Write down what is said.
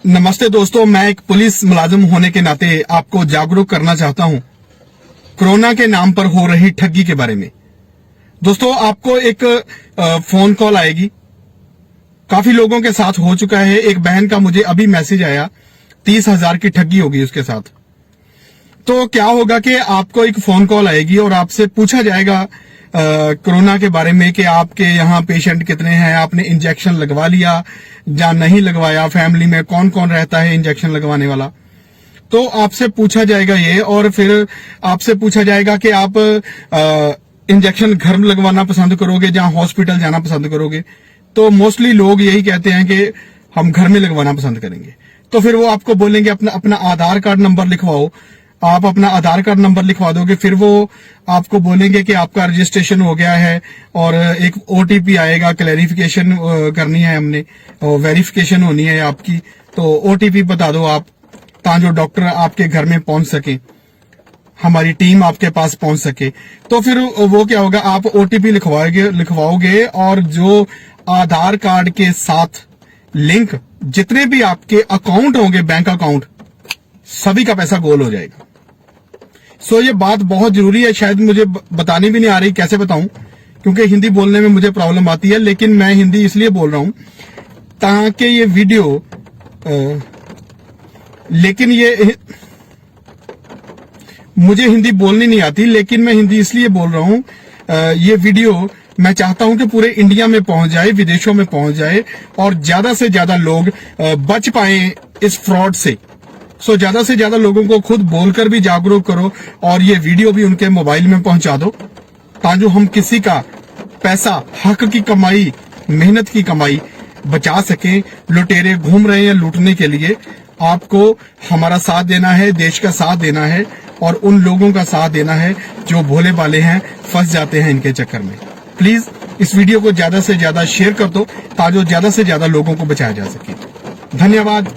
नमस्ते दोस्तों, मैं एक पुलिस मुलाजिम होने के नाते आपको जागरूक करना चाहता हूं कोरोना के नाम पर हो रही ठगी के बारे में। दोस्तों, आपको एक फोन कॉल आएगी। काफी लोगों के साथ हो चुका है। एक बहन का मुझे अभी मैसेज आया, 30,000 की ठगी होगी उसके साथ। तो क्या होगा कि आपको एक फोन कॉल आएगी और आपसे पूछा जाएगा कोरोना के बारे में कि आपके यहाँ पेशेंट कितने हैं, आपने इंजेक्शन लगवा लिया या नहीं लगवाया, फैमिली में कौन कौन रहता है इंजेक्शन लगवाने वाला। तो आपसे पूछा जाएगा ये, और फिर आपसे पूछा जाएगा कि आप इंजेक्शन घर में लगवाना पसंद करोगे या हॉस्पिटल जाना पसंद करोगे। तो मोस्टली लोग यही कहते हैं कि हम घर में लगवाना पसंद करेंगे। तो फिर वो आपको बोलेंगे अपना आधार कार्ड नंबर लिखवाओ। आप अपना आधार कार्ड नंबर लिखवा दोगे, फिर वो आपको बोलेंगे कि आपका रजिस्ट्रेशन हो गया है और एक ओटीपी आएगा, क्लैरिफिकेशन करनी है हमने, वेरिफिकेशन होनी है आपकी। तो ओटीपी बता दो आप, ताकि डॉक्टर आपके घर में पहुंच सके, हमारी टीम आपके पास पहुंच सके। तो फिर वो क्या होगा, आप ओटीपी लिखवाओगे और जो आधार कार्ड के साथ लिंक जितने भी आपके अकाउंट होंगे, बैंक अकाउंट, सभी का पैसा गोल हो जाएगा। सो ये बात बहुत जरूरी है, शायद मुझे बतानी भी नहीं आ रही, कैसे बताऊं, क्योंकि हिंदी बोलने में मुझे प्रॉब्लम आती है। लेकिन मैं हिंदी इसलिए बोल रहा हूं ताकि ये वीडियो मुझे हिंदी बोलनी नहीं आती, लेकिन मैं हिंदी इसलिए बोल रहा हूं। ये वीडियो मैं चाहता हूं कि पूरे इंडिया में पहुंच जाए, विदेशों में पहुंच जाए, और ज्यादा से ज्यादा लोग बच पाए इस फ्रॉड से। सो ज्यादा से ज्यादा लोगों को खुद बोलकर भी जागरूक करो और ये वीडियो भी उनके मोबाइल में पहुंचा दो, ताकि हम किसी का पैसा, हक की कमाई, मेहनत की कमाई बचा सकें। लुटेरे घूम रहे हैं लूटने के लिए। आपको हमारा साथ देना है, देश का साथ देना है, और उन लोगों का साथ देना है जो भोले भाले हैं, फंस जाते हैं इनके चक्कर में। प्लीज इस वीडियो को ज्यादा से ज्यादा शेयर कर दो, ताकि ज्यादा से ज्यादा लोगों को बचाया जा सके। धन्यवाद।